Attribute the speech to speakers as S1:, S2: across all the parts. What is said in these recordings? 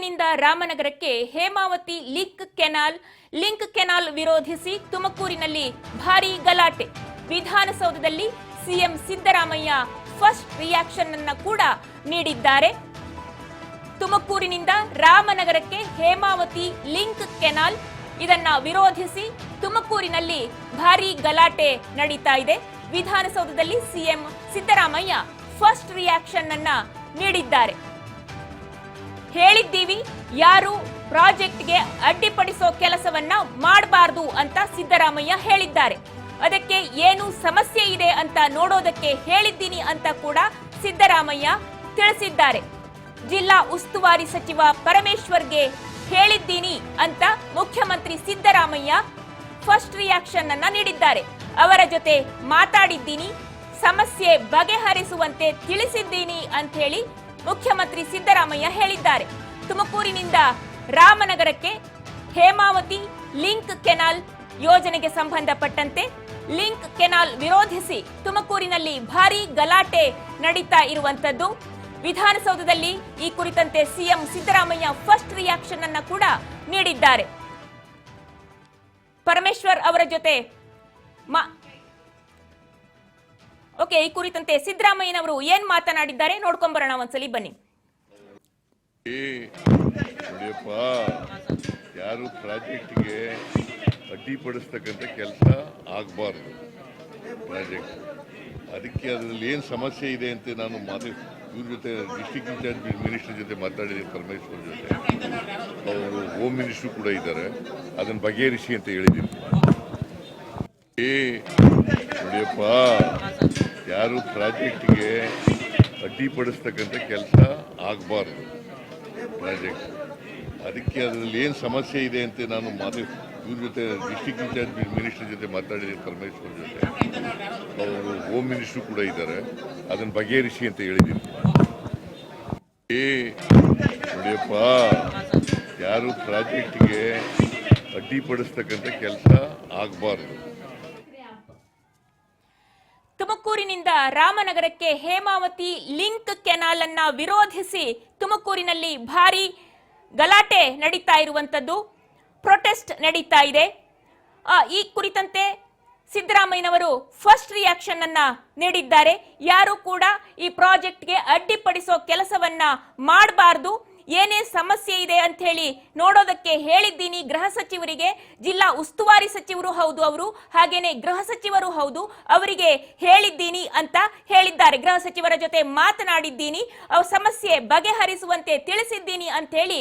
S1: ತುಮಕೂರಿನಿಂದ ರಾಮನಗರಕ್ಕೆ Hemavathi link canal ವಿರೋಧಿಸಿ ತುಮಕೂರಿನಲ್ಲಿ ಭಾರೀ ಗಲಾಟೆ. ವಿಧಾನಸೌಧದಲ್ಲಿ ಸಿಎಂ ಸಿದ್ದರಾಮಯ್ಯ ಫಸ್ಟ್ ರಿಯಾಕ್ಷನ್ ಅನ್ನು ಕೂಡ ನೀಡಿದ್ದಾರೆ. ತುಮಕೂರಿನಿಂದ ರಾಮನಗರಕ್ಕೆ ಹೇಮಾವತಿ ಲಿಂಕ್ ಕೆನಾಲ್ ಇದನ್ನ ವಿರೋಧಿಸಿ ತುಮಕೂರಿನಲ್ಲಿ ಭಾರೀ ಗಲಾಟೆ ನಡೀತಾ ಇದೆ. ವಿಧಾನಸೌಧದಲ್ಲಿ ಸಿಎಂ ಸಿದ್ದರಾಮಯ್ಯ ಫಸ್ಟ್ ರಿಯಾಕ್ಷನ್ ಅನ್ನ ನೀಡಿದ್ದಾರೆ. ಹೇಳಿದ್ದೀವಿ, ಯಾರು ಪ್ರಾಜೆಕ್ಟ್ಗೆ ಅಡ್ಡಿಪಡಿಸೋ ಕೆಲಸವನ್ನ ಮಾಡಬಾರದು ಅಂತ ಸಿದ್ದರಾಮಯ್ಯ ಹೇಳಿದ್ದಾರೆ. ಅದಕ್ಕೆ ಏನು ಸಮಸ್ಯೆ ಇದೆ ಅಂತ ನೋಡೋದಕ್ಕೆ ಹೇಳಿದ್ದೀನಿ ಅಂತ ಕೂಡ ಸಿದ್ದರಾಮಯ್ಯ ತಿಳಿಸಿದ್ದಾರೆ. ಜಿಲ್ಲಾ ಉಸ್ತುವಾರಿ ಸಚಿವ ಪರಮೇಶ್ವರ್ಗೆ ಹೇಳಿದ್ದೀನಿ ಅಂತ ಮುಖ್ಯಮಂತ್ರಿ ಸಿದ್ದರಾಮಯ್ಯ ಫಸ್ಟ್ ರಿಯಾಕ್ಷನ್ ಅನ್ನ ನೀಡಿದ್ದಾರೆ. ಅವರ ಜೊತೆ ಮಾತಾಡಿದ್ದೀನಿ, ಸಮಸ್ಯೆ ಬಗೆಹರಿಸುವಂತೆ ತಿಳಿಸಿದ್ದೀನಿ ಅಂತ ಹೇಳಿ ಮುಖ್ಯಮಂತ್ರಿ ಸಿದ್ದರಾಮಯ್ಯ ಹೇಳಿದ್ದಾರೆ. ತುಮಕೂರಿನಿಂದ ರಾಮನಗರಕ್ಕೆ ಹೇಮಾವತಿ ಲಿಂಕ್ ಕೆನಾಲ್ ಯೋಜನೆಗೆ ಸಂಬಂಧಪಟ್ಟಂತೆ ಲಿಂಕ್ ಕೆನಾಲ್ ವಿರೋಧಿಸಿ ತುಮಕೂರಿನಲ್ಲಿ ಭಾರೀ ಗಲಾಟೆ ನಡೀತಾ ಇರುವಂತದ್ದು. ವಿಧಾನಸೌಧದಲ್ಲಿ ಈ ಕುರಿತಂತೆ ಸಿಎಂ ಸಿದ್ದರಾಮಯ್ಯ ಫಸ್ಟ್ ರಿಯಾಕ್ಷನ್ ಅನ್ನ ಕೂಡ ನೀಡಿದ್ದಾರೆ. ಪರಮೇಶ್ವರ್ ಅವರ ಜೊತೆ ಈ ಕುರಿತಂತೆ ಸಿದ್ದರಾಮಯ್ಯನವರು ಏನ್ ಮಾತನಾಡಿದ್ದಾರೆ ನೋಡ್ಕೊಂಡ್ ಬರೋಣ ಒಂದ್ಸಲಿ, ಬನ್ನಿ.
S2: ಯಾರು ಪ್ರಾಜೆಕ್ಟ್ಗೆ ಅಡ್ಡಿಪಡಿಸ್ತಕ್ಕಂಥ ಕೆಲಸ ಆಗಬಾರ್ದು. ಪ್ರಾಜೆಕ್ಟ್ ಅದಕ್ಕೆ ಅದರಲ್ಲಿ ಏನು ಸಮಸ್ಯೆ ಇದೆ ಅಂತ ನಾನು ಇವ್ರ ಜೊತೆ ಡಿಸ್ಟ್ರಿಕ್ಟ್ ಇನ್ಚಾರ್ಜ್ ಮಿನಿಸ್ಟರ್ ಜೊತೆ ಮಾತಾಡಿದ್ದೀನಿ, ಪರಮೇಶ್ವರ್ ಜೊತೆ. ಅವರು ಹೋಮ್ ಮಿನಿಸ್ಟರ್ ಕೂಡ ಇದ್ದಾರೆ, ಅದನ್ನು ಬಗೆಹರಿಸಿ ಅಂತ ಹೇಳಿದ್ದೀನಿ. ನೋಡಿಯಪ್ಪ, ಯಾರು ಪ್ರಾಜೆಕ್ಟ್ಗೆ ಅಡ್ಡಿಪಡಿಸ್ತಕ್ಕಂಥ ಕೆಲಸ ಆಗಬಾರ್ದು. ಪ್ರಾಜೆಕ್ಟ್ ಅದಕ್ಕೆ ಅದರಲ್ಲಿ ಏನು ಸಮಸ್ಯೆ ಇದೆ ಅಂತ ನಾನು ಇವ್ರ ಜೊತೆ ಡಿಸ್ಟ್ರಿಕ್ಟ್ ಇನ್ಚಾರ್ಜ್ ಮಿನಿಸ್ಟರ್ ಜೊತೆ ಮಾತಾಡಿದ್ದೀನಿ, ಪರಮೇಶ್ವರ್ ಜೊತೆ. ಅವರು ಹೋಮ್ ಮಿನಿಸ್ಟರ್ ಕೂಡ ಇದ್ದಾರೆ, ಅದನ್ನು ಬಗೆಹರಿಸಿ ಅಂತ ಹೇಳಿದ್ದೀನಿ. ನೋಡಿಯಪ್ಪ, ಯಾರು ಪ್ರಾಜೆಕ್ಟ್ಗೆ ಅಡ್ಡಿಪಡಿಸ್ತಕ್ಕಂಥ ಕೆಲಸ ಆಗಬಾರ್ದು.
S1: ತುಮಕೂರಿನಿಂದ ರಾಮನಗರಕ್ಕೆ ಹೇಮಾವತಿ ಲಿಂಕ್ ಕೆನಾಲ್ ಅನ್ನ ವಿರೋಧಿಸಿ ತುಮಕೂರಿನಲ್ಲಿ ಭಾರೀ ಗಲಾಟೆ ನಡೀತಾ ಇರುವಂತದ್ದು, ಪ್ರೊಟೆಸ್ಟ್ ನಡೀತಾ ಇದೆ. ಈ ಕುರಿತಂತೆ ಸಿದ್ದರಾಮಯ್ಯನವರು ಫಸ್ಟ್ ರಿಯಾಕ್ಷನ್ ಅನ್ನ ನೀಡಿದ್ದಾರೆ. ಯಾರು ಕೂಡ ಈ ಪ್ರಾಜೆಕ್ಟ್ಗೆ ಅಡ್ಡಿಪಡಿಸೋ ಕೆಲಸವನ್ನ ಮಾಡಬಾರದು, ಏನೇ ಸಮಸ್ಯೆ ಇದೆ ಅಂತ ಹೇಳಿ ನೋಡೋದಕ್ಕೆ ಹೇಳಿದ್ದೀನಿ ಗೃಹ ಸಚಿವರಿಗೆ. ಜಿಲ್ಲಾ ಉಸ್ತುವಾರಿ ಸಚಿವರು ಹೌದು ಅವರು, ಹಾಗೇನೆ ಗೃಹ ಸಚಿವರು ಹೌದು, ಅವರಿಗೆ ಹೇಳಿದ್ದೀನಿ ಅಂತ ಹೇಳಿದ್ದಾರೆ. ಗೃಹ ಸಚಿವರ ಜೊತೆ ಮಾತನಾಡಿದ್ದೀನಿ, ಅವ್ರ ಸಮಸ್ಯೆ ಬಗೆಹರಿಸುವಂತೆ ತಿಳಿಸಿದ್ದೀನಿ ಅಂತ ಹೇಳಿ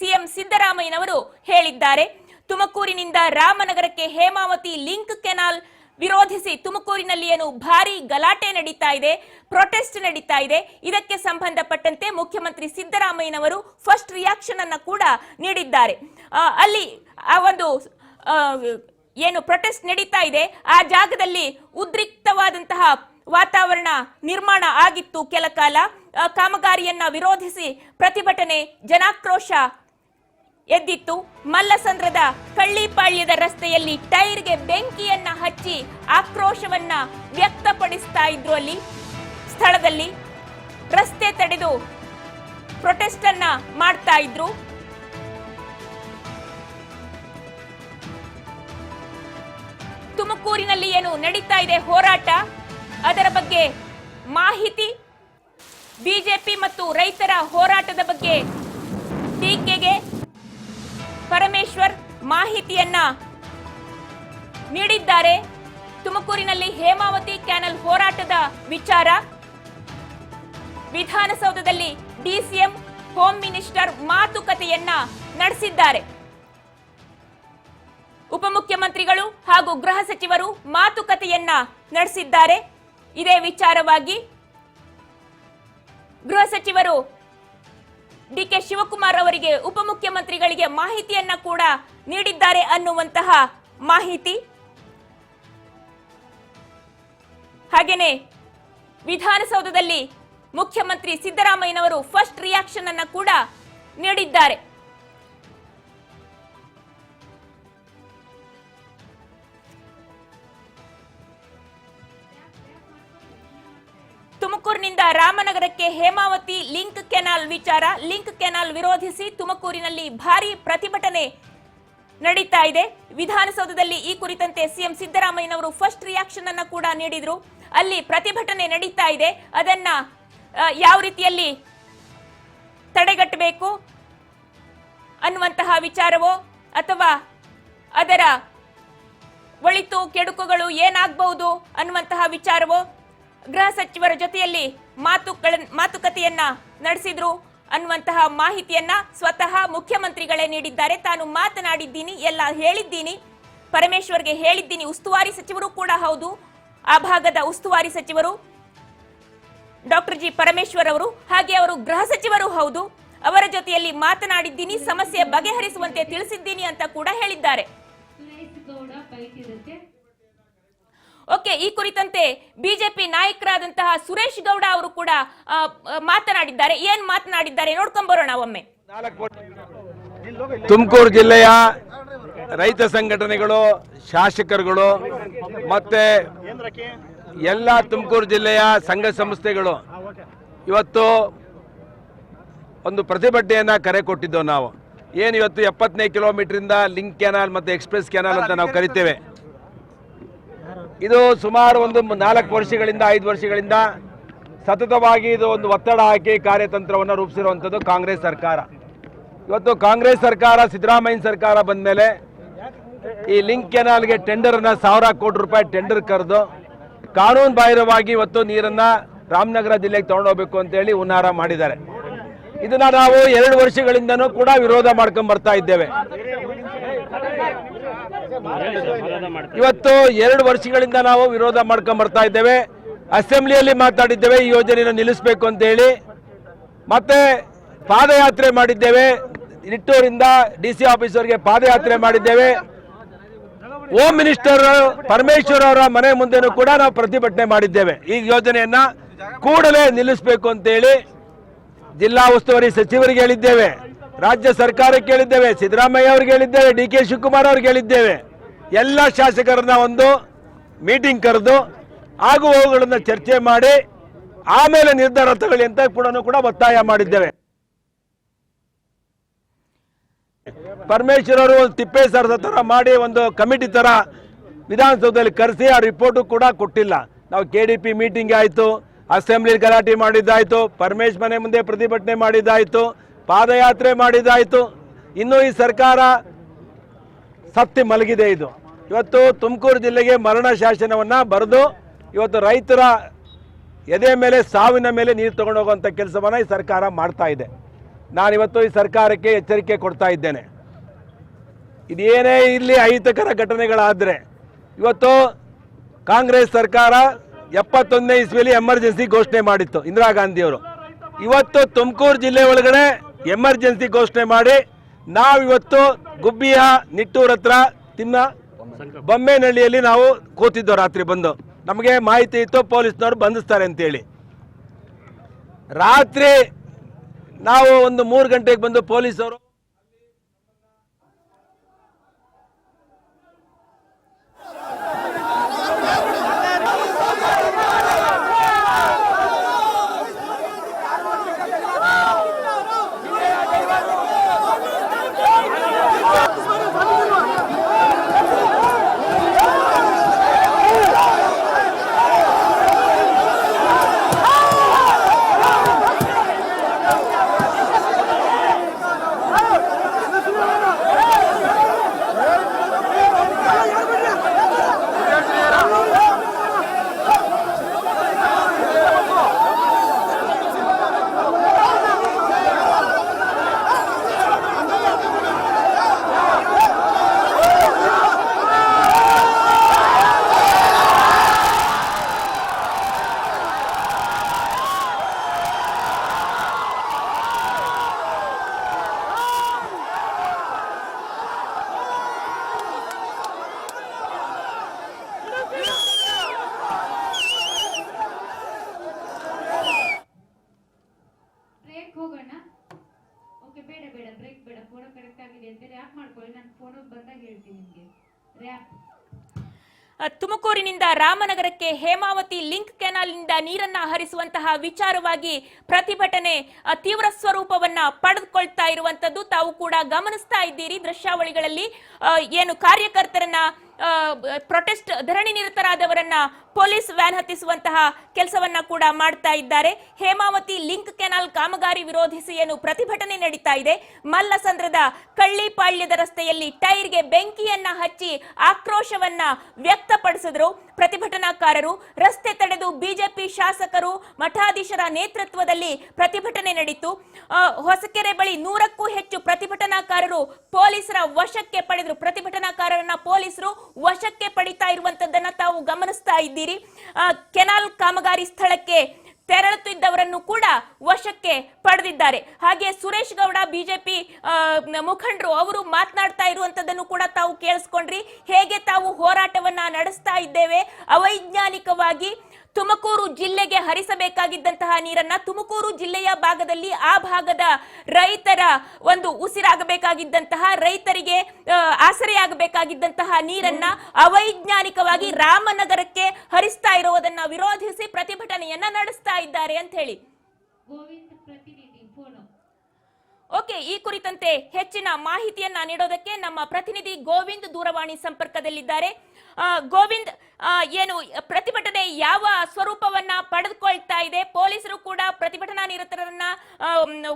S1: ಸಿಎಂ ಸಿದ್ದರಾಮಯ್ಯನವರು ಹೇಳಿದ್ದಾರೆ. ತುಮಕೂರಿನಿಂದ ರಾಮನಗರಕ್ಕೆ ಹೇಮಾವತಿ ಲಿಂಕ್ ಕೆನಾಲ್ ವಿರೋಧಿಸಿ ತುಮಕೂರಿನಲ್ಲಿ ಏನು ಭಾರೀ ಗಲಾಟೆ ನಡೀತಾ ಇದೆ, ಪ್ರೊಟೆಸ್ಟ್ ನಡೀತಾ ಇದೆ. ಇದಕ್ಕೆ ಸಂಬಂಧಪಟ್ಟಂತೆ ಮುಖ್ಯಮಂತ್ರಿ ಸಿದ್ದರಾಮಯ್ಯನವರು ಫಸ್ಟ್ ರಿಯಾಕ್ಷನ್ ಅನ್ನ ಕೂಡ ನೀಡಿದ್ದಾರೆ. ಅಲ್ಲಿ ಆ ಒಂದು ಏನು ಪ್ರೊಟೆಸ್ಟ್ ನಡೀತಾ ಇದೆ ಆ ಜಾಗದಲ್ಲಿ ಉದ್ರಿಕ್ತವಾದಂತಹ ವಾತಾವರಣ ನಿರ್ಮಾಣ ಆಗಿತ್ತು. ಕೆಲ ಕಾಲ ಕಾಮಗಾರಿಯನ್ನ ವಿರೋಧಿಸಿ ಪ್ರತಿಭಟನೆ, ಜನಾಕ್ರೋಶ ಎದ್ದಿತ್ತು. ಮಲ್ಲಸಂದ್ರದ ಕಳ್ಳಿಪಾಳ್ಯದ ರಸ್ತೆಯಲ್ಲಿ ಟೈರ್ಗೆ ಬೆಂಕಿಯನ್ನ ಹಚ್ಚಿ ಆಕ್ರೋಶವನ್ನ ವ್ಯಕ್ತಪಡಿಸ್ತಾ ಇದ್ರು. ಅಲ್ಲಿ ಸ್ಥಳದಲ್ಲಿ ರಸ್ತೆ ತಡೆದು ಪ್ರೊಟೆಸ್ಟ್ ಅನ್ನ ಮಾಡ್ತಾ ಇದ್ರು. ತುಮಕೂರಿನಲ್ಲಿ ಏನು ನಡೀತಾ ಇದೆ ಹೋರಾಟ, ಅದರ ಬಗ್ಗೆ ಮಾಹಿತಿ, ಬಿಜೆಪಿ ಮತ್ತು ರೈತರ ಹೋರಾಟದ ಬಗ್ಗೆ ಟೀಕೆಗೆ ಪರಮೇಶ್ವರ್ ಮಾಹಿತಿಯನ್ನ ನೀಡಿದ್ದಾರೆ. ತುಮಕೂರಿನಲ್ಲಿ ಹೇಮಾವತಿ ಕೆನಾಲ್ ಹೋರಾಟದ ವಿಚಾರ ವಿಧಾನಸೌಧದಲ್ಲಿ ಡಿಸಿಎಂ, ಹೋಮ್ ಮಿನಿಸ್ಟರ್ ಮಾತುಕತೆಯನ್ನ ನಡೆಸಿದ್ದಾರೆ. ಉಪಮುಖ್ಯಮಂತ್ರಿಗಳು ಹಾಗೂ ಗೃಹ ಸಚಿವರು ಮಾತುಕತೆಯನ್ನ ನಡೆಸಿದ್ದಾರೆ. ಇದೇ ವಿಚಾರವಾಗಿ ಗೃಹ ಸಚಿವರು ಡಿಕೆ ಶಿವಕುಮಾರ್ ಅವರಿಗೆ, ಉಪಮುಖ್ಯಮಂತ್ರಿಗಳಿಗೆ ಮಾಹಿತಿಯನ್ನ ಕೂಡ ನೀಡಿದ್ದಾರೆ ಅನ್ನುವಂತಹ ಮಾಹಿತಿ. ಹಾಗೇನೆ ವಿಧಾನಸೌಧದಲ್ಲಿ ಮುಖ್ಯಮಂತ್ರಿ ಸಿದ್ದರಾಮಯ್ಯನವರು ಫಸ್ಟ್ ರಿಯಾಕ್ಷನ್ ಅನ್ನ ಕೂಡ ನೀಡಿದ್ದಾರೆ. ತುಮಕೂರಿನಿಂದ ರಾಮನಗರಕ್ಕೆ ಹೇಮಾವತಿ ಲಿಂಕ್ ಕೆನಾಲ್ ವಿಚಾರ, ಲಿಂಕ್ ಕೆನಾಲ್ ವಿರೋಧಿಸಿ ತುಮಕೂರಿನಲ್ಲಿ ಭಾರೀ ಪ್ರತಿಭಟನೆ ನಡೀತಾ ಇದೆ. ವಿಧಾನಸೌಧದಲ್ಲಿ ಈ ಕುರಿತಂತೆ ಸಿಎಂ ಸಿದ್ದರಾಮಯ್ಯನವರು ಫಸ್ಟ್ ರಿಯಾಕ್ಷನ್ ಅನ್ನ ಕೂಡ ನೀಡಿದ್ರು. ಅಲ್ಲಿ ಪ್ರತಿಭಟನೆ ನಡೀತಾ ಇದೆ, ಅದನ್ನ ಯಾವ ರೀತಿಯಲ್ಲಿ ತಡೆಗಟ್ಟಬೇಕು ಅನ್ನುವಂತಹ ವಿಚಾರವೋ ಅಥವಾ ಅದರ ಒಳಿತು ಕೆಡುಕುಗಳು ಏನಾಗಬಹುದು ಅನ್ನುವಂತಹ ವಿಚಾರವೋ ಗೃಹ ಸಚಿವರ ಜೊತೆಯಲ್ಲಿ ಮಾತುಕತೆಯನ್ನ ನಡೆಸಿದ್ರು ಅನ್ನುವಂತಹ ಮಾಹಿತಿಯನ್ನ ಸ್ವತಃ ಮುಖ್ಯಮಂತ್ರಿಗಳೇ ನೀಡಿದ್ದಾರೆ. ತಾನು ಮಾತನಾಡಿದ್ದೀನಿ, ಎಲ್ಲ ಹೇಳಿದ್ದೀನಿ, ಪರಮೇಶ್ವರ್ಗೆ ಹೇಳಿದ್ದೀನಿ. ಉಸ್ತುವಾರಿ ಸಚಿವರು ಕೂಡ ಹೌದು, ಆ ಭಾಗದ ಉಸ್ತುವಾರಿ ಸಚಿವರು ಡಾಕ್ಟರ್ ಜಿ ಪರಮೇಶ್ವರ್ ಅವರು, ಹಾಗೆ ಅವರು ಗೃಹ ಸಚಿವರು ಹೌದು. ಅವರ ಜೊತೆಯಲ್ಲಿ ಮಾತನಾಡಿದ್ದೀನಿ, ಸಮಸ್ಯೆ ಬಗೆಹರಿಸುವಂತೆ ತಿಳಿಸಿದ್ದೀನಿ ಅಂತ ಕೂಡ ಹೇಳಿದ್ದಾರೆ. ಓಕೆ, ಈ ಕುರಿತಂತೆ ಬಿಜೆಪಿ ನಾಯಕರಾದಂತಹ ಸುರೇಶ್ ಗೌಡ ಅವರು ಕೂಡ ಮಾತನಾಡಿದ್ದಾರೆ. ಏನ್ ಮಾತನಾಡಿದ್ದಾರೆ ನೋಡ್ಕೊಂಡ್ ಬರೋಣ ಒಮ್ಮೆ.
S3: ತುಮಕೂರು ಜಿಲ್ಲೆಯ ರೈತ ಸಂಘಟನೆಗಳು, ಶಾಸಕರುಗಳು ಮತ್ತೆ ಎಲ್ಲ ತುಮಕೂರು ಜಿಲ್ಲೆಯ ಸಂಘ ಸಂಸ್ಥೆಗಳು ಇವತ್ತು ಒಂದು ಪ್ರತಿಭಟನೆಯನ್ನ ಕರೆ ಕೊಟ್ಟಿದ್ದೆವು. ನಾವು ಏನು ಇವತ್ತು 70ನೇ ಕಿಲೋಮೀಟರಿಂದ ಲಿಂಕ್ ಕೆನಾಲ್ ಮತ್ತು ಎಕ್ಸ್ಪ್ರೆಸ್ ಕೆನಾಲ್ ಅಂತ ನಾವು ಕರಿತೇವೆ. ಇದು ಸುಮಾರು ಒಂದು 4 ವರ್ಷಗಳಿಂದ 5 ವರ್ಷಗಳಿಂದ ಸತತವಾಗಿ ಇದು ಒಂದು ಒತ್ತಡ ಹಾಕಿ ಕಾರ್ಯತಂತ್ರವನ್ನು ರೂಪಿಸಿರುವಂಥದ್ದು ಕಾಂಗ್ರೆಸ್ ಸರ್ಕಾರ. ಇವತ್ತು ಕಾಂಗ್ರೆಸ್ ಸರ್ಕಾರ, ಸಿದ್ದರಾಮಯ್ಯ ಸರ್ಕಾರ ಬಂದ ಮೇಲೆ ಈ ಲಿಂಕ್ ಕೆನಾಲ್ಗೆ ಟೆಂಡರ್ನ 1000 ಕೋಟಿ ರೂಪಾಯಿ ಟೆಂಡರ್ ಕರೆದು ಕಾನೂನು ಬಾಹಿರವಾಗಿ ಇವತ್ತು ನೀರನ್ನ ರಾಮನಗರ ಜಿಲ್ಲೆಗೆ ತಗೊಂಡೋಗ್ಬೇಕು ಅಂತೇಳಿ ಹುನ್ನಾರ ಮಾಡಿದ್ದಾರೆ. ಇದನ್ನ ನಾವು 2 ವರ್ಷಗಳಿಂದನೂ ಕೂಡ ವಿರೋಧ ಮಾಡ್ಕೊಂಡು ಬರ್ತಾ ಇದ್ದೇವೆ. ಇವತ್ತು 2 ವರ್ಷಗಳಿಂದ ನಾವು ವಿರೋಧ ಮಾಡ್ಕೊಂಡು ಬರ್ತಾ ಇದ್ದೇವೆ. ಅಸೆಂಬ್ಲಿಯಲ್ಲಿ ಮಾತಾಡಿದ್ದೇವೆ ಈ ಯೋಜನೆಯನ್ನು ನಿಲ್ಲಿಸಬೇಕು ಅಂತ ಹೇಳಿ, ಮತ್ತೆ ಪಾದಯಾತ್ರೆ ಮಾಡಿದ್ದೇವೆ. ನಿಟ್ಟೂರಿಂದ DC ಆಫೀಸರ್ಗೆ ಪಾದಯಾತ್ರೆ ಮಾಡಿದ್ದೇವೆ. ಹೋಮ್ ಮಿನಿಸ್ಟರ್ ಪರಮೇಶ್ವರ್ ಅವರ ಮನೆ ಮುಂದೆನೂ ಕೂಡ ನಾವು ಪ್ರತಿಭಟನೆ ಮಾಡಿದ್ದೇವೆ. ಈ ಯೋಜನೆಯನ್ನ ಕೂಡಲೇ ನಿಲ್ಲಿಸಬೇಕು ಅಂತ ಹೇಳಿ ಜಿಲ್ಲಾ ಉಸ್ತುವಾರಿ ಸಚಿವರಿಗೆ ಹೇಳಿದ್ದೇವೆ, ರಾಜ್ಯ ಸರ್ಕಾರಕ್ಕೆ ಹೇಳಿದ್ದೇವೆ, ಸಿದ್ದರಾಮಯ್ಯ ಅವರಿಗೆ ಹೇಳಿದ್ದೇವೆ, DK ಶಿವಕುಮಾರ್ ಅವರಿಗೆ ಹೇಳಿದ್ದೇವೆ. ಎಲ್ಲ ಶಾಸಕರನ್ನ ಒಂದು ಮೀಟಿಂಗ್ ಕರೆದು ಆಗು ಹೋಗುಗಳನ್ನ ಚರ್ಚೆ ಮಾಡಿ ಆಮೇಲೆ ನಿರ್ಧಾರ ತಗೊಳ್ಳಿ ಅಂತ ಕೂಡ ಒತ್ತಾಯ ಮಾಡಿದ್ದೇವೆ. ಪರಮೇಶ್ವರ್ ಅವರು ತಿಪ್ಪೆ ಸರದ ತರ ಮಾಡಿ ಒಂದು ಕಮಿಟಿ ತರ ವಿಧಾನಸೌಧದಲ್ಲಿ ಕರೆಸಿ ಆ ರಿಪೋರ್ಟು ಕೂಡ ಕೊಟ್ಟಿಲ್ಲ. ನಾವು KDP ಮೀಟಿಂಗ್ ಆಯ್ತು, ಅಸೆಂಬ್ಲಿ ಗಲಾಟೆ ಮಾಡಿದ್ದಾಯ್ತು, ಪರಮೇಶ್ ಮನೆ ಮುಂದೆ ಪ್ರತಿಭಟನೆ ಮಾಡಿದ್ದಾಯ್ತು, ಪಾದಯಾತ್ರೆ ಮಾಡಿದ್ದಾಯ್ತು. ಇನ್ನು ಈ ಸರ್ಕಾರ ಸತ್ತಿ ಮಲಗಿದೆ. ಇದು ಇವತ್ತು ತುಮಕೂರು ಜಿಲ್ಲೆಗೆ ಮರಣ ಶಾಸನವನ್ನ ಬರೆದು ಇವತ್ತು ರೈತರ ಎದೆ ಮೇಲೆ, ಸಾವಿನ ಮೇಲೆ ನೀರು ತಗೊಂಡು ಹೋಗುವಂಥ ಕೆಲಸವನ್ನ ಈ ಸರ್ಕಾರ ಮಾಡ್ತಾ ಇದೆ. ನಾನಿವತ್ತು ಈ ಸರ್ಕಾರಕ್ಕೆ ಎಚ್ಚರಿಕೆ ಕೊಡ್ತಾ ಇದ್ದೇನೆ. ಇದೇನೇ ಇಲ್ಲಿ ಅಹಿತಕರ ಘಟನೆಗಳಾದರೆ, ಇವತ್ತು ಕಾಂಗ್ರೆಸ್ ಸರ್ಕಾರ 71ನೇ ಇಸ್ವಿಯಲ್ಲಿ ಎಮರ್ಜೆನ್ಸಿ ಘೋಷಣೆ ಮಾಡಿತ್ತು ಇಂದಿರಾ ಗಾಂಧಿಯವರು. ಇವತ್ತು ತುಮಕೂರು ಜಿಲ್ಲೆ ಒಳಗಡೆ ಎಮರ್ಜೆನ್ಸಿ ಘೋಷಣೆ ಮಾಡಿ ನಾವಿವತ್ತು ಗುಬ್ಬಿಯ ನಿಟ್ಟೂರ್ ಹತ್ರ ಬೊಮ್ಮೇನಹಳ್ಳಿಯಲ್ಲಿ ನಾವು ಕೂತಿದ್ದೋ. ರಾತ್ರಿ ಬಂದು ನಮಗೆ ಮಾಹಿತಿ ಇತ್ತು ಪೊಲೀಸ್ನವರು ಬಂಧಿಸ್ತಾರೆ ಅಂತೇಳಿ. ರಾತ್ರಿ ನಾವು ಒಂದು 3 ಗಂಟೆಗೆ ಬಂದು ಪೊಲೀಸರು
S1: ತುಮಕೂರಿನಿಂದ ರಾಮನಗರಕ್ಕೆ ಹೇಮಾವತಿ ಲಿಂಕ್ ಕೆನಾಲ್ನಿಂದ ನೀರನ್ನ ಹರಿಸುವಂತಹ ವಿಚಾರವಾಗಿ ಪ್ರತಿಭಟನೆ ತೀವ್ರ ಸ್ವರೂಪವನ್ನ ಪಡೆದುಕೊಳ್ತಾ ಇರುವಂತದ್ದು ತಾವು ಕೂಡ ಗಮನಿಸ್ತಾ ಇದ್ದೀರಿ ದೃಶ್ಯಾವಳಿಗಳಲ್ಲಿ. ಏನು ಕಾರ್ಯಕರ್ತರನ್ನ ಪ್ರೊಟೆಸ್ಟ್ ಧರಣಿ ನಿರತರಾದವರನ್ನ ಪೊಲೀಸ್ ವ್ಯಾನ್ ಹತ್ತಿಸುವಂತಹ ಕೆಲಸವನ್ನ ಕೂಡ ಮಾಡ್ತಾ ಇದ್ದಾರೆ. ಹೇಮಾವತಿ ಲಿಂಕ್ ಕೆನಾಲ್ ಕಾಮಗಾರಿ ವಿರೋಧಿಸಿ ಏನು ಪ್ರತಿಭಟನೆ ನಡೀತಾ ಇದೆ. ಮಲ್ಲಸಂದ್ರದ ಕಳ್ಳಿಪಾಳ್ಯದ ರಸ್ತೆಯಲ್ಲಿ ಟೈರ್ಗೆ ಬೆಂಕಿಯನ್ನ ಹಚ್ಚಿ ಆಕ್ರೋಶವನ್ನ ವ್ಯಕ್ತಪಡಿಸಿದ್ರು ಪ್ರತಿಭಟನಾಕಾರರು. ರಸ್ತೆ ತಡೆದು ಬಿಜೆಪಿ ಶಾಸಕರು ಮಠಾಧೀಶರ ನೇತೃತ್ವದಲ್ಲಿ ಪ್ರತಿಭಟನೆ ನಡೆಯಿತು. ಹೊಸಕೆರೆ ಬಳಿ 100ಕ್ಕೂ ಹೆಚ್ಚು ಪ್ರತಿಭಟನಾಕಾರರು ಪೊಲೀಸರ ವಶಕ್ಕೆ ಪಡೆದರು. ಪ್ರತಿಭಟನಾಕಾರರನ್ನ ಪೊಲೀಸರು ವಶಕ್ಕೆ ಪಡಿತಾ ಇರುವಂತದ್ದನ್ನ ತಾವು ಗಮನಿಸ್ತಾ ಇದ್ದೀರಿ. ಕೆನಾಲ್ ಕಾಮಗಾರಿ ಸ್ಥಳಕ್ಕೆ ತೆರಳುತ್ತಿದ್ದವರನ್ನು ಕೂಡ ವಶಕ್ಕೆ ಪಡೆದಿದ್ದಾರೆ. ಹಾಗೆ ಸುರೇಶ್ ಗೌಡ ಬಿಜೆಪಿ ಮುಖಂಡರು ಅವರು ಮಾತನಾಡ್ತಾ ಇರುವಂತದ್ದನ್ನು ಕೂಡ ತಾವು ಕೇಳಿಸ್ಕೊಂಡ್ರಿ. ಹೇಗೆ ತಾವು ಹೋರಾಟವನ್ನ ನಡೆಸ್ತಾ ಇದ್ದೇವೆ, ಅವೈಜ್ಞಾನಿಕವಾಗಿ ತುಮಕೂರು ಜಿಲ್ಲೆಗೆ ಹರಿಸಬೇಕಾಗಿದ್ದಂತಹ ನೀರನ್ನ ತುಮಕೂರು ಜಿಲ್ಲೆಯ ಭಾಗದಲ್ಲಿ ಆ ಭಾಗದ ರೈತರ ಒಂದು ಉಸಿರಾಗಬೇಕಾಗಿದ್ದಂತಹ, ರೈತರಿಗೆ ಆಸರೆಯಾಗಬೇಕಾಗಿದ್ದಂತಹ ನೀರನ್ನ ಅವೈಜ್ಞಾನಿಕವಾಗಿ ರಾಮನಗರಕ್ಕೆ ಹರಿಸ್ತಾ ಇರುವುದನ್ನ ವಿರೋಧಿಸಿ ಪ್ರತಿಭಟನೆಯನ್ನ ನಡೆಸ್ತಾ ಇದ್ದಾರೆ ಅಂತ ಹೇಳಿ. ಓಕೆ, ಈ ಕುರಿತಂತೆ ಹೆಚ್ಚಿನ ಮಾಹಿತಿಯನ್ನ ನೀಡೋದಕ್ಕೆ ನಮ್ಮ ಪ್ರತಿನಿಧಿ ಗೋವಿಂದ್ ದೂರವಾಣಿ ಸಂಪರ್ಕದಲ್ಲಿದ್ದಾರೆ. ಗೋವಿಂದ್, ಏನು ಪ್ರತಿಭಟನೆ ಯಾವ ಸ್ವರೂಪವನ್ನ ಪಡೆದುಕೊಳ್ತಾ ಇದೆ? ಪೊಲೀಸರು ಕೂಡ ಪ್ರತಿಭಟನಾ ನಿರತರನ್ನ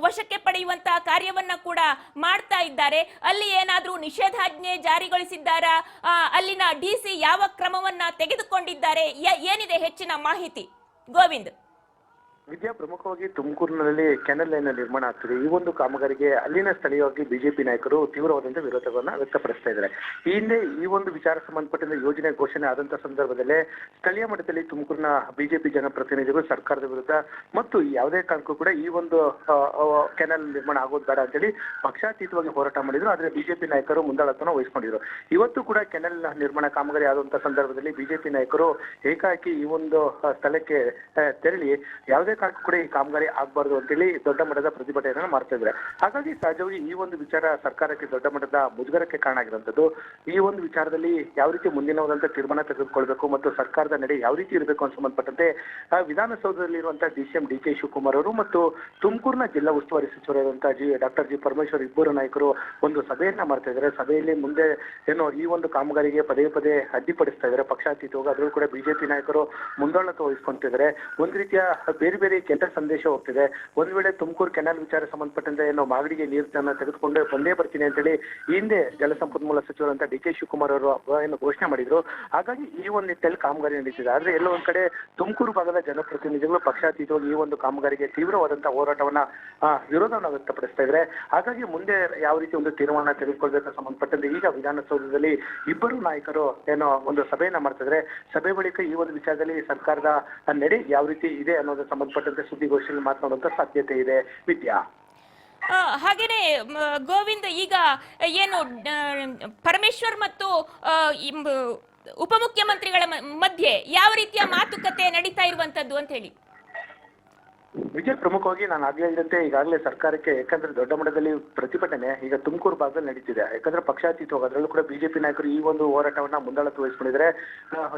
S1: ವಶಕ್ಕೆ ಪಡೆಯುವಂತಹ ಕಾರ್ಯವನ್ನ ಕೂಡ ಮಾಡ್ತಾ ಇದ್ದಾರೆ. ಅಲ್ಲಿ ಏನಾದ್ರೂ ನಿಷೇಧಾಜ್ಞೆ ಜಾರಿಗೊಳಿಸಿದ್ದಾರಾ? ಅಲ್ಲಿನ ಡಿಸಿ ಯಾವ ಕ್ರಮವನ್ನ ತೆಗೆದುಕೊಂಡಿದ್ದಾರೆ? ಏನಿದೆ ಹೆಚ್ಚಿನ ಮಾಹಿತಿ ಗೋವಿಂದ್?
S4: ವಿದ್ಯಾ, ಪ್ರಮುಖವಾಗಿ ತುಮಕೂರಿನಲ್ಲಿ ಕೆನಲ್ ಲೈನ್ ನಿರ್ಮಾಣ ಆಗ್ತಿದೆ. ಈ ಒಂದು ಕಾಮಗಾರಿಗೆ ಅಲ್ಲಿನ ಸ್ಥಳೀಯವಾಗಿ ಬಿಜೆಪಿ ನಾಯಕರು ತೀವ್ರವಾದಂತಹ ವಿರೋಧವನ್ನ ವ್ಯಕ್ತಪಡಿಸ್ತಾ ಇದ್ದಾರೆ. ಈ ಹಿಂದೆ ಈ ಒಂದು ವಿಚಾರ ಸಂಬಂಧಪಟ್ಟಂತೆ ಯೋಜನೆ ಘೋಷಣೆ ಆದಂತಹ ಸಂದರ್ಭದಲ್ಲೇ ಸ್ಥಳೀಯ ಮಟ್ಟದಲ್ಲಿ ತುಮಕೂರಿನ ಬಿಜೆಪಿ ಜನಪ್ರತಿನಿಧಿಗಳು ಸರ್ಕಾರದ ವಿರುದ್ಧ ಮತ್ತು ಯಾವುದೇ ಕಾರಣಕ್ಕೂ ಕೂಡ ಈ ಒಂದು ಕೆನಲ್ ನಿರ್ಮಾಣ ಆಗೋದು ಬೇಡ ಅಂತೇಳಿ ಪಕ್ಷಾತೀತವಾಗಿ ಹೋರಾಟ ಮಾಡಿದ್ರು. ಆದ್ರೆ ಬಿಜೆಪಿ ನಾಯಕರು ಮುಂದಾಳತ್ವನ ವಹಿಸಿಕೊಂಡಿದ್ರು. ಇವತ್ತು ಕೂಡ ಕೆನಲ್ ನಿರ್ಮಾಣ ಕಾಮಗಾರಿ ಆದಂತಹ ಸಂದರ್ಭದಲ್ಲಿ ಬಿಜೆಪಿ ನಾಯಕರು ಏಕಾಏಕಿ ಈ ಒಂದು ಸ್ಥಳಕ್ಕೆ ತೆರಳಿ ಯಾವುದೇ ಕಾರಣಕ್ಕೂ ಕೂಡ ಈ ಕಾಮಗಾರಿ ಆಗಬಾರ್ದು ಅಂತೇಳಿ ದೊಡ್ಡ ಮಟ್ಟದ ಪ್ರತಿಭಟನೆಯನ್ನು ಮಾಡ್ತಾ ಇದ್ದಾರೆ. ಹಾಗಾಗಿ ಸಹಜವಾಗಿ ಈ ಒಂದು ವಿಚಾರ ಸರ್ಕಾರಕ್ಕೆ ದೊಡ್ಡ ಮಟ್ಟದ ಮುಜುಗರಕ್ಕೆ ಕಾರಣ ಆಗಿರುವಂತದ್ದು. ಈ ಒಂದು ವಿಚಾರದಲ್ಲಿ ಯಾವ ರೀತಿ ಮುಂದಿನವಾದಂತಹ ತೀರ್ಮಾನ ತೆಗೆದುಕೊಳ್ಬೇಕು ಮತ್ತು ಸರ್ಕಾರದ ನಡೆ ಯಾವ ರೀತಿ ಇರಬೇಕು ಅಂತ ಸಂಬಂಧಪಟ್ಟಂತೆ ವಿಧಾನಸೌಧದಲ್ಲಿರುವಂತಹ ಡಿಸಿಎಂ ಡಿ.ಕೆ. ಶಿವಕುಮಾರ್ ಅವರು ಮತ್ತು ತುಮಕೂರಿನ ಜಿಲ್ಲಾ ಉಸ್ತುವಾರಿ ಸಚಿವರಾದಂತಹ ಡಾಕ್ಟರ್ ಜಿ ಪರಮೇಶ್ವರ್ ಇಬ್ಬರು ನಾಯಕರು ಒಂದು ಸಭೆಯನ್ನ ಮಾಡ್ತಾ ಇದ್ದಾರೆ. ಸಭೆಯಲ್ಲಿ ಮುಂದೆ ಏನು ಈ ಒಂದು ಕಾಮಗಾರಿಗೆ ಪದೇ ಪದೇ ಅಡ್ಡಿಪಡಿಸ್ತಾ ಇದ್ದಾರೆ ಪಕ್ಷಾತೀತವಾಗಿ. ಅದರಲ್ಲೂ ಕೂಡ ಬಿಜೆಪಿ ನಾಯಕರು ಮುಂದಾಳತ್ವ ವಹಿಸ್ಕೊಂತಿದ್ದಾರೆ. ಒಂದು ರೀತಿಯ ಬೇರೆ ಬೇರೆ ಕೆಟ್ಟ ಸಂದೇಶ ಹೋಗ್ತಿದೆ. ಒಂದ್ ವೇಳೆ ತುಮಕೂರು ಕೆನಾಲ್ ವಿಚಾರ ಸಂಬಂಧಪಟ್ಟಂತೆ ಏನು ಮಾಗಡಿಗೆ ನೀರನ್ನ ತೆಗೆದುಕೊಂಡು ಬಂದೇ ಬರ್ತೀನಿ ಅಂತೇಳಿ ಹಿಂದೆ ಜಲಸಂಪನ್ಮೂಲ ಸಚಿವರಂತ ಡಿ.ಕೆ. ಶಿವಕುಮಾರ್ ಅವರು ಏನು ಘೋಷಣೆ ಮಾಡಿದ್ರು. ಹಾಗಾಗಿ ಈ ಒಂದು ನಿಟ್ಟಿನಲ್ಲಿ ಕಾಮಗಾರಿ ನಡೀತಿದೆ. ಆದ್ರೆ ಎಲ್ಲೋ ಒಂದ್ ಕಡೆ ತುಮಕೂರು ಭಾಗದ ಜನಪ್ರತಿನಿಧಿಗಳು ಪಕ್ಷಾತೀತವಾಗಿ ಈ ಒಂದು ಕಾಮಗಾರಿಗೆ ತೀವ್ರವಾದಂತಹ ಹೋರಾಟವನ್ನ ವಿರೋಧವನ್ನ ವ್ಯಕ್ತಪಡಿಸ್ತಾ ಇದ್ದಾರೆ. ಹಾಗಾಗಿ ಮುಂದೆ ಯಾವ ರೀತಿ ಒಂದು ತೀರ್ಮಾನ ತೆಗೆದುಕೊಳ್ಬೇಕು ಸಂಬಂಧಪಟ್ಟಂತೆ ಈಗ ವಿಧಾನಸೌಧದಲ್ಲಿ ಇಬ್ಬರು ನಾಯಕರು ಏನೋ ಒಂದು ಸಭೆಯನ್ನ ಮಾಡ್ತಿದ್ರೆ. ಸಭೆ ಬಳಿಕ ಈ ಒಂದು ವಿಚಾರದಲ್ಲಿ ಸರ್ಕಾರದ ನಡೆ ಯಾವ ರೀತಿ ಇದೆ ಅನ್ನೋದ್ರ ಸಂಬಂಧಪಟ್ಟಂತೆ ಸುದ್ದಿಗೋಷ್ಠಿಯಲ್ಲಿ ಮಾತನಾಡುವಂತ ಸಾಧ್ಯತೆ ಇದೆ. ವಿದ್ಯಾ,
S1: ಹಾಗೇನೆ ಗೋವಿಂದ್, ಈಗ ಏನು ಪರಮೇಶ್ವರ್ ಮತ್ತು ಉಪಮುಖ್ಯಮಂತ್ರಿಗಳ ಮಧ್ಯೆ ಯಾವ ರೀತಿಯ ಮಾತುಕತೆ ನಡೀತಾ ಇರುವಂತದ್ದು ಅಂತ ಹೇಳಿ?
S4: ವಿಜಯ್, ಪ್ರಮುಖವಾಗಿ ನಾನು ಆಗ್ಲೇ ಹೇಳಿದಂತೆ ಈಗಾಗಲೇ ಸರ್ಕಾರಕ್ಕೆ ಯಾಕಂದ್ರೆ ದೊಡ್ಡ ಮಟ್ಟದಲ್ಲಿ ಪ್ರತಿಭಟನೆ ಈಗ ತುಮಕೂರು ಭಾಗದಲ್ಲಿ ನಡೀತಿದೆ. ಯಾಕಂದ್ರೆ ಪಕ್ಷಾತೀತವಾಗಿ ಅದರಲ್ಲೂ ಕೂಡ ಬಿಜೆಪಿ ನಾಯಕರು ಈ ಒಂದು ಹೋರಾಟವನ್ನ ಮುಂದಾಳತ್ವ ವಹಿಸಿಕೊಂಡಿದ್ದಾರೆ.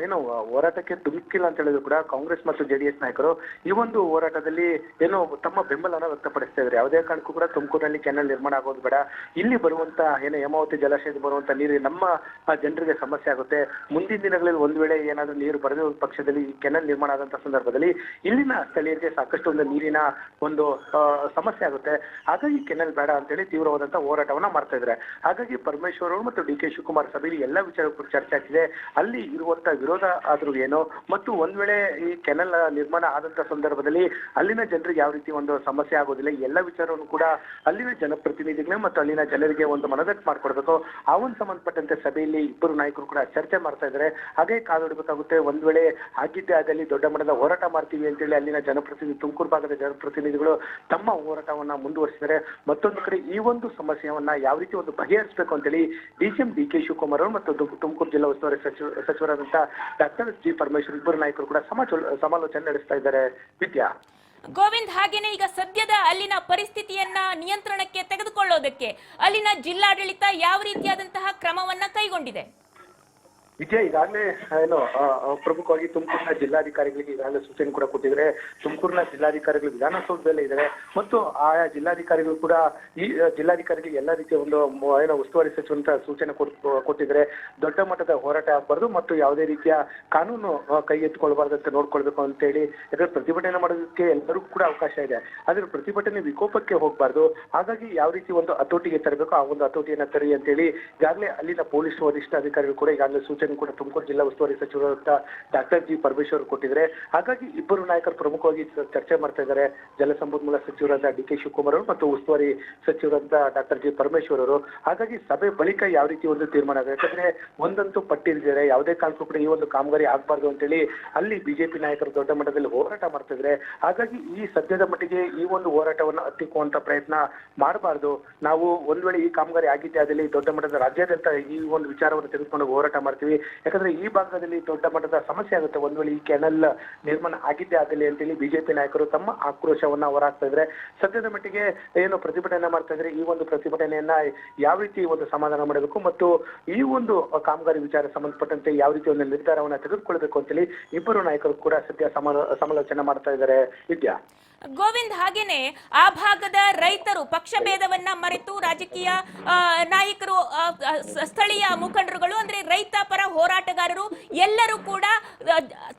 S4: ಏನು ಹೋರಾಟಕ್ಕೆ ಧುಮುಕಿಲ್ಲ ಅಂತ ಹೇಳಿದ್ರು ಕೂಡ ಕಾಂಗ್ರೆಸ್ ಮತ್ತು ಜೆಡಿಎಸ್ ನಾಯಕರು ಈ ಒಂದು ಹೋರಾಟದಲ್ಲಿ ಏನು ತಮ್ಮ ಬೆಂಬಲನ ವ್ಯಕ್ತಪಡಿಸ್ತಾ ಇದ್ದಾರೆ. ಯಾವುದೇ ಕಾರಣಕ್ಕೂ ಕೂಡ ತುಮಕೂರಿನಲ್ಲಿ ಕೆನಲ್ ನಿರ್ಮಾಣ ಆಗೋದು ಬೇಡ. ಇಲ್ಲಿ ಬರುವಂತ ಏನು ಹೇಮಾವತಿ ಜಲಾಶಯದ ಬರುವಂತ ನೀರು ನಮ್ಮ ಜನರಿಗೆ ಸಮಸ್ಯೆ ಆಗುತ್ತೆ. ಮುಂದಿನ ದಿನಗಳಲ್ಲಿ ಒಂದ್ ವೇಳೆ ಏನಾದ್ರೂ ನೀರು ಬರದೇ ಪಕ್ಷದಲ್ಲಿ ಕೆನಲ್ ನಿರ್ಮಾಣ ಆದಂತಹ ಸಂದರ್ಭದಲ್ಲಿ ಇಲ್ಲಿನ ಸ್ಥಳೀಯರಿಗೆ ಸಾಕಷ್ಟು ಒಂದು ನೀರಿನ ಒಂದು ಸಮಸ್ಯೆ ಆಗುತ್ತೆ. ಹಾಗಾಗಿ ಕೆನಲ್ ಬೇಡ ಅಂತೇಳಿ ತೀವ್ರವಾದಂತಹ ಹೋರಾಟವನ್ನ ಮಾಡ್ತಾ ಇದ್ದಾರೆ. ಹಾಗಾಗಿ ಪರಮೇಶ್ವರ್ ಅವರು ಮತ್ತು ಡಿ.ಕೆ. ಶಿವಕುಮಾರ್ ಸಭೆಯಲ್ಲಿ ಎಲ್ಲಾ ವಿಚಾರಕ್ಕೂ ಚರ್ಚೆ ಆಗ್ತಿದೆ. ಅಲ್ಲಿ ಇರುವಂತಹ ವಿರೋಧ ಆದ್ರೂ ಏನು ಮತ್ತು ಒಂದ್ ವೇಳೆ ಈ ಕೆನಲ್ ನಿರ್ಮಾಣ ಆದಂತಹ ಸಂದರ್ಭದಲ್ಲಿ ಅಲ್ಲಿನ ಜನರಿಗೆ ಯಾವ ರೀತಿ ಒಂದು ಸಮಸ್ಯೆ ಆಗೋದಿಲ್ಲ, ಈ ಎಲ್ಲ ವಿಚಾರವನ್ನು ಕೂಡ ಅಲ್ಲಿನ ಜನಪ್ರತಿನಿಧಿಗಳೇ ಮತ್ತು ಅಲ್ಲಿನ ಜನರಿಗೆ ಒಂದು ಮನದಟ್ಟು ಮಾಡ್ಕೊಡ್ಬೇಕು. ಆ ಒಂದು ಸಂಬಂಧಪಟ್ಟಂತೆ ಸಭೆಯಲ್ಲಿ ಇಬ್ಬರು ನಾಯಕರು ಕೂಡ ಚರ್ಚೆ ಮಾಡ್ತಾ ಇದ್ದಾರೆ. ಹಾಗೆ ಕಾದೊಡಬೇಕಾಗುತ್ತೆ. ಒಂದ್ ವೇಳೆ ಆಗಿದ್ದೇ ಆದಲ್ಲಿ ದೊಡ್ಡ ಮಟ್ಟದ ಹೋರಾಟ ಮಾಡ್ತೀವಿ ಅಂತೇಳಿ ಅಲ್ಲಿನ ಜನಪ್ರತಿನಿಧಿ ತುಮಕೂರು ಭಾಗದ ಜನಪ್ರತಿನಿಧಿಗಳು ತಮ್ಮ ಹೋರಾಟವನ್ನ ಮುಂದುವರಿಸಿದರೆ, ಮತ್ತೊಂದು ಕಡೆ ಈ ಒಂದು ಸಮಸ್ಯೆಯನ್ನ ಯಾವ ರೀತಿ ಒಂದು ಬಗೆಹರಿಸಬೇಕು ಅಂತೇಳಿ ಡಿಸಿಎಂ ಡಿ.ಕೆ. ಶಿವಕುಮಾರ್ ಅವರು ಮತ್ತು ತುಮಕೂರು ಜಿಲ್ಲಾ ಉಸ್ತುವಾರಿ ಸಚಿವರಾದಂತಹ ಡಾಕ್ಟರ್ ಜಿ ಪರಮೇಶ್ವರ್ ಇಬ್ಬರು ನಾಯಕರು ಕೂಡ ಸಮಾಲೋಚನೆ ನಡೆಸ್ತಾ ಇದ್ದಾರೆ. ವಿದ್ಯಾ,
S1: ಗೋವಿಂದ್, ಹಾಗೇನೆ ಈಗ ಸದ್ಯದ ಅಲ್ಲಿನ ಪರಿಸ್ಥಿತಿಯನ್ನ ನಿಯಂತ್ರಣಕ್ಕೆ ತೆಗೆದುಕೊಳ್ಳೋದಕ್ಕೆ ಅಲ್ಲಿನ ಜಿಲ್ಲಾಡಳಿತ ಯಾವ ರೀತಿಯಾದಂತಹ ಕ್ರಮವನ್ನ ಕೈಗೊಂಡಿದೆ?
S4: ವಿಜಯ್ ಈಗಾಗಲೇ ಏನು ಪ್ರಮುಖವಾಗಿ ತುಮಕೂರಿನ ಜಿಲ್ಲಾಧಿಕಾರಿಗಳಿಗೆ ಈಗಾಗಲೇ ಸೂಚನೆ ಕೂಡ ಕೊಟ್ಟಿದ್ದಾರೆ. ತುಮಕೂರಿನ ಜಿಲ್ಲಾಧಿಕಾರಿಗಳು ವಿಧಾನಸೌಧದಲ್ಲೇ ಇದ್ದಾರೆ ಮತ್ತು ಆಯಾ ಜಿಲ್ಲಾಧಿಕಾರಿಗಳು ಕೂಡ ಈ ಜಿಲ್ಲಾಧಿಕಾರಿಗೆ ಎಲ್ಲ ರೀತಿಯ ಒಂದು ಏನು ಉಸ್ತುವಾರಿ ಸಚಿವಂತ ಸೂಚನೆ ಕೊಟ್ಟಿದ್ದಾರೆ. ದೊಡ್ಡ ಮಟ್ಟದ ಹೋರಾಟ ಆಗಬಾರ್ದು ಮತ್ತು ಯಾವುದೇ ರೀತಿಯ ಕಾನೂನು ಕೈ ಎತ್ತಿಕೊಳ್ಬಾರ್ದು ಅಂತ ನೋಡ್ಕೊಳ್ಬೇಕು ಅಂತ ಹೇಳಿ. ಯಾಕಂದ್ರೆ ಪ್ರತಿಭಟನೆ ಮಾಡೋದಕ್ಕೆ ಎಲ್ಲರಿಗೂ ಕೂಡ ಅವಕಾಶ ಇದೆ, ಆದ್ರೆ ಪ್ರತಿಭಟನೆ ವಿಕೋಪಕ್ಕೆ ಹೋಗಬಾರ್ದು. ಹಾಗಾಗಿ ಯಾವ ರೀತಿ ಒಂದು ಹತೋಟಿಗೆ ತರಬೇಕು ಆ ಒಂದು ಹತೋಟಿಯನ್ನ ತರಿ ಅಂತ ಹೇಳಿ ಈಗಾಗಲೇ ಅಲ್ಲಿನ ಪೊಲೀಸ್ ವರಿಷ್ಠಾಧಿಕಾರಿಗಳು ಕೂಡ ಈಗಾಗಲೇ ಸೂಚನೆ ಕೂಡ ತುಮಕೂರು ಜಿಲ್ಲಾ ಉಸ್ತುವಾರಿ ಸಚಿವರಾದ ಡಾಕ್ಟರ್ ಜಿ ಪರಮೇಶ್ವರ್ ಕೊಟ್ಟಿದ್ದಾರೆ. ಹಾಗಾಗಿ ಇಬ್ಬರು ನಾಯಕರು ಪ್ರಮುಖವಾಗಿ ಚರ್ಚೆ ಮಾಡ್ತಾ ಇದ್ದಾರೆ. ಜಲಸಂಪನ್ಮೂಲ ಸಚಿವರಾದ ಡಿ.ಕೆ. ಶಿವಕುಮಾರ್ ಅವರು ಮತ್ತು ಉಸ್ತುವಾರಿ ಸಚಿವರಾದ ಡಾಕ್ಟರ್ ಜಿ ಪರಮೇಶ್ವರ್ ಅವರು. ಹಾಗಾಗಿ ಸಭೆ ಬಳಿಕ ಯಾವ ರೀತಿ ಒಂದು ತೀರ್ಮಾನ ಆಗುತ್ತೆ, ಯಾಕಂದ್ರೆ ಒಂದಂತೂ ಪಟ್ಟಿದ್ದಾರೆ, ಯಾವುದೇ ಕಾರಣಕ್ಕೂ ಕೂಡ ಈ ಒಂದು ಕಾಮಗಾರಿ ಆಗಬಾರ್ದು ಅಂತೇಳಿ ಅಲ್ಲಿ ಬಿಜೆಪಿ ನಾಯಕರು ದೊಡ್ಡ ಮಟ್ಟದಲ್ಲಿ ಹೋರಾಟ ಮಾಡ್ತಾ ಇದ್ದಾರೆ. ಹಾಗಾಗಿ ಈ ಸದ್ಯದ ಮಟ್ಟಿಗೆ ಈ ಒಂದು ಹೋರಾಟವನ್ನು ಹತ್ತಿಕ್ಕುವಂತ ಪ್ರಯತ್ನ ಮಾಡಬಾರ್ದು. ನಾವು ಒಂದ್ ವೇಳೆ ಈ ಕಾಮಗಾರಿ ಆಗಿದ್ದೆ ಅದಲ್ಲಿ ದೊಡ್ಡ ಮಟ್ಟದ ರಾಜ್ಯಾದ್ಯಂತ ಈ ಒಂದು ವಿಚಾರವನ್ನು ತೆಗೆದುಕೊಂಡು ಹೋರಾಟ ಮಾಡ್ತೀವಿ. ಯಾಕಂದ್ರೆ ಈ ಭಾಗದಲ್ಲಿ ದೊಡ್ಡ ಮಟ್ಟದ ಸಮಸ್ಯೆ ಆಗುತ್ತೆ ಒಂದ್ ವೇಳೆ ಈ ಕೆನಲ್ ನಿರ್ಮಾಣ ಆಗಿದ್ದೆ ಆದಲ್ಲಿ ಅಂತೇಳಿ ಬಿಜೆಪಿ ನಾಯಕರು ತಮ್ಮ ಆಕ್ರೋಶವನ್ನ ಹೊರಹಾಕ್ತಾ ಇದ್ರೆ. ಸದ್ಯದ ಮಟ್ಟಿಗೆ ಏನು ಪ್ರತಿಭಟನೆ ಮಾಡ್ತಾ ಇದ್ರೆ ಈ ಒಂದು ಪ್ರತಿಭಟನೆಯನ್ನ ಯಾವ ರೀತಿ ಒಂದು ಸಮಾಧಾನ ಮಾಡಬೇಕು ಮತ್ತು ಈ ಒಂದು ಕಾಮಗಾರಿ ವಿಚಾರ ಸಂಬಂಧಪಟ್ಟಂತೆ ಯಾವ ರೀತಿ ಒಂದು ನಿರ್ಧಾರವನ್ನ ತೆಗೆದುಕೊಳ್ಬೇಕು ಅಂತೇಳಿ ಇಬ್ಬರು ನಾಯಕರು ಕೂಡ ಸದ್ಯ ಸಮಾಲೋಚನೆ ಮಾಡ್ತಾ ಇದ್ದಾರೆ. ವಿದ್ಯಾ
S1: ಗೋವಿಂದ್, ಹಾಗೇನೆ ಆ ಭಾಗದ ರೈತರು ಪಕ್ಷ ಭೇದವನ್ನ ಮರೆತು ರಾಜಕೀಯ ನಾಯಕರು, ಸ್ಥಳೀಯ ಮುಖಂಡರುಗಳು ಅಂದ್ರೆ ರೈತ ಪರ ಹೋರಾಟಗಾರರು ಎಲ್ಲರೂ ಕೂಡ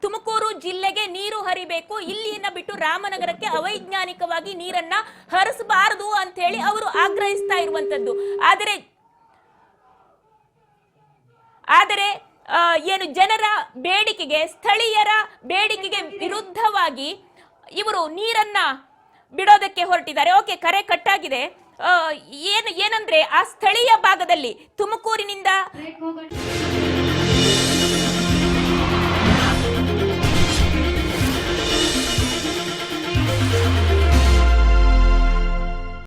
S1: ತುಮಕೂರು ಜಿಲ್ಲೆಗೆ ನೀರು ಹರಿಬೇಕು, ಇಲ್ಲಿಯನ್ನ ಬಿಟ್ಟು ರಾಮನಗರಕ್ಕೆ ಅವೈಜ್ಞಾನಿಕವಾಗಿ ನೀರನ್ನ ಹರಿಸಬಾರದು ಅಂತ ಹೇಳಿ ಅವರು ಆಗ್ರಹಿಸ್ತಾ ಇರುವಂತದ್ದು. ಆದರೆ ಏನು ಜನರ ಬೇಡಿಕೆಗೆ, ಸ್ಥಳೀಯರ ಬೇಡಿಕೆಗೆ ವಿರುದ್ಧವಾಗಿ ಇವರು ನೀರನ್ನ ಬಿಡೋದಕ್ಕೆ ಹೊರಟಿದ್ದಾರೆ. ಓಕೆ, ಕರೆ ಕಟ್ಟಾಗಿದೆ. ಏನಂದ್ರೆ ಆ ಸ್ಥಳೀಯ ಭಾಗದಲ್ಲಿ ತುಮಕೂರಿನಿಂದ